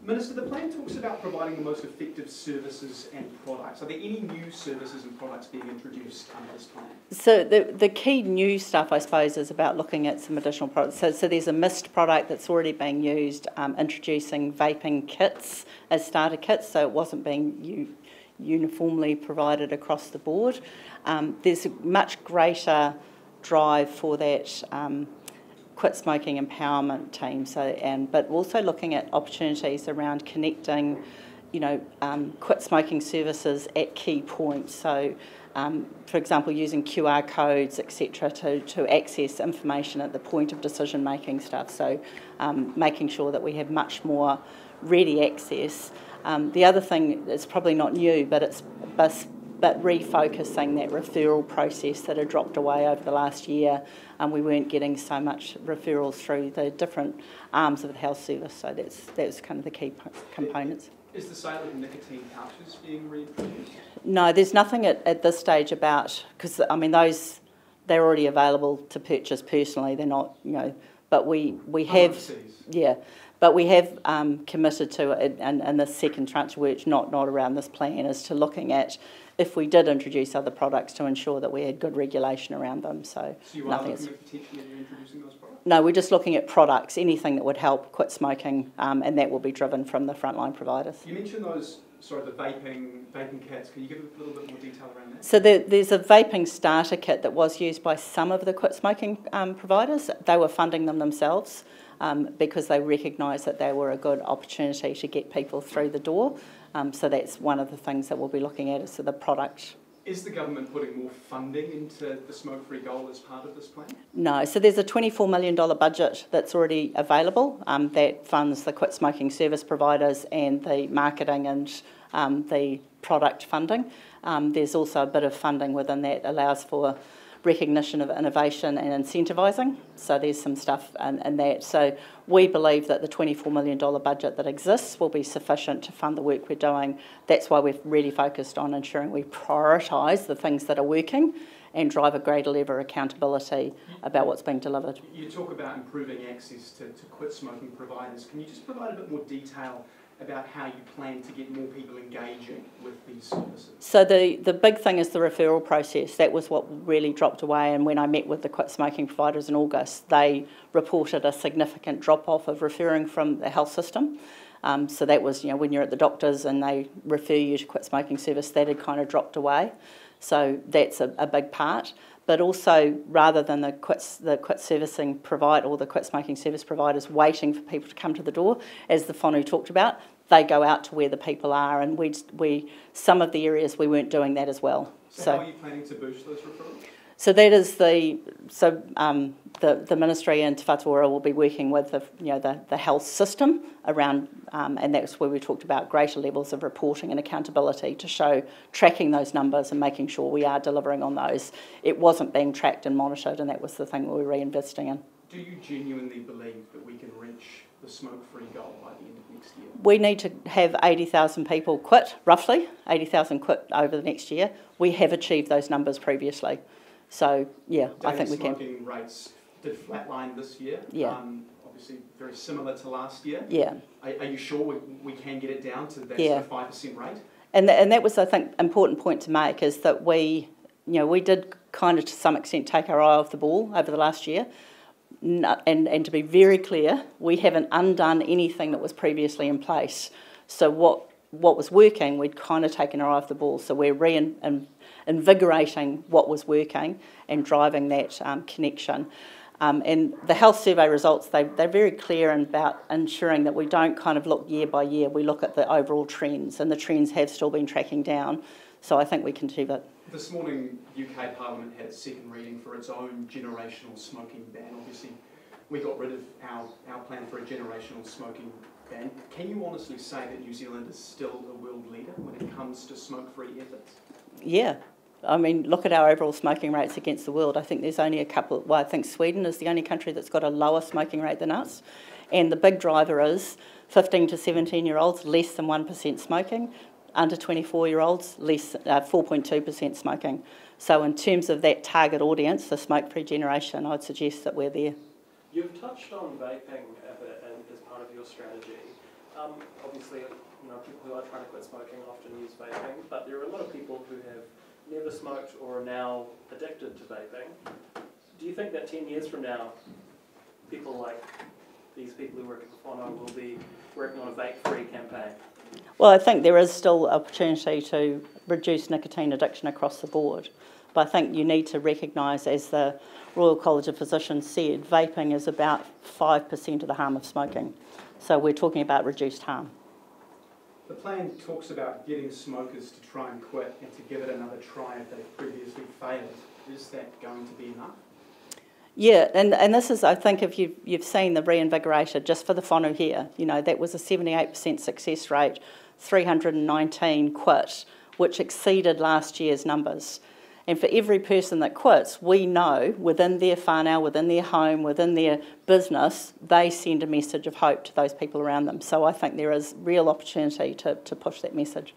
Minister, the plan talks about providing the most effective services and products. Are there any new services and products being introduced under this plan? So the key new stuff, I suppose, is about looking at some additional products. So there's a mist product that's already being used, introducing vaping kits as starter kits, so it wasn't being uniformly provided across the board. There's a much greater drive for that quit smoking empowerment team. But also looking at opportunities around connecting, quit smoking services at key points. So, for example, using QR codes, etc., to access information at the point of decision making stuff. So, making sure that we have much more ready access. The other thing is probably not new, but refocusing that referral process that had dropped away over the last year. We weren't getting so much referrals through the different arms of the health service, so that's kind of the key components. Is the sale of nicotine pouches being reintroduced? No, there's nothing at this stage about, because I mean they're already available to purchase personally. They're not, but we have, overseas. Yeah. But we have committed to it, and the second tranche of work, not around this plan, is to looking at if we did introduce other products to ensure that we had good regulation around them. So you are looking at potentially introducing those products? No, we're just looking at products, anything that would help quit smoking, and that will be driven from the frontline providers. You mentioned the vaping kits. Can you give a little bit more detail around that? So there's a vaping starter kit that was used by some of the quit smoking providers. They were funding them themselves. Because they recognised that they were a good opportunity to get people through the door. So that's one of the things that we'll be looking at, is the product. Is the government putting more funding into the smoke-free goal as part of this plan? No, so there's a $24 million budget that's already available that funds the quit smoking service providers and the marketing and the product funding. There's also a bit of funding within that allows for recognition of innovation and incentivising, so there's some stuff in that. So we believe that the $24 million budget that exists will be sufficient to fund the work we're doing. That's why we've really focused on ensuring we prioritise the things that are working and drive a greater level of accountability about what's being delivered. You talk about improving access to quit smoking providers. Can you just provide a bit more detail about how you plan to get more people engaging with these services? So the big thing is the referral process. That was what really dropped away, and when I met with the quit smoking providers in August, they reported a significant drop-off of referring from the health system. So that was, when you're at the doctors and they refer you to quit smoking service, that had kind of dropped away. So that's a big part. But also, rather than the quit servicing provider or the quit smoking service providers waiting for people to come to the door, as the whānau talked about, they go out to where the people are, and we some of the areas we weren't doing that as well. So how are you planning to boost those referrals? So that is the ministry and Te Whatu will be working with the health system around, and that's where we talked about greater levels of reporting and accountability to show tracking those numbers and making sure we are delivering on those. It wasn't being tracked and monitored, and that was the thing we were reinvesting in. Do you genuinely believe that we can reach the smoke-free goal by the end of next year? We need to have 80,000 people quit, roughly 80,000 quit over the next year. We have achieved those numbers previously. So, yeah, I think we can. Smoking rates did flatline this year. Yeah. Obviously very similar to last year. Yeah. Are you sure we can get it down to that Yeah. sort of 5% rate? And that was, I think, important point to make, is that we did kind of to some extent take our eye off the ball over the last year. And to be very clear, we haven't undone anything that was previously in place. So what was working, we'd kind of taken our eye off the ball. So we're invigorating what was working and driving that connection. And the health survey results, they're very clear about ensuring that we don't kind of look year by year. We look at the overall trends, and the trends have still been tracking down. So I think we can achieve it. This morning, UK Parliament had its second reading for its own generational smoking ban. Obviously, we got rid of our plan for a generational smoking ban. Can you honestly say that New Zealand is still a world leader when it comes to smoke-free efforts? Yeah. I mean, look at our overall smoking rates against the world. I think there's only a couple. Well, I think Sweden is the only country that's got a lower smoking rate than us. And the big driver is 15 to 17-year-olds, less than 1% smoking. Under 24-year-olds, less 4.2% smoking. So in terms of that target audience, the smoke-free generation, I'd suggest that we're there. You've touched on vaping a bit as part of your strategy. Obviously, people who are trying to quit smoking often use vaping, but there are a lot of people who have never smoked or are now addicted to vaping. Do you think that 10 years from now, people like these people who work at Monro will be working on a vape-free campaign? Well, I think there is still opportunity to reduce nicotine addiction across the board. But I think you need to recognise, as the Royal College of Physicians said, vaping is about 5% of the harm of smoking. So we're talking about reduced harm. The plan talks about getting smokers to try and quit and to give it another try if they've previously failed. Is that going to be enough? Yeah, and this is, I think, if you've seen the reinvigoration, just for the whānau here, that was a 78% success rate, 319 quit, which exceeded last year's numbers. And for every person that quits, we know within their whānau, within their home, within their business, they send a message of hope to those people around them. So I think there is real opportunity to push that message.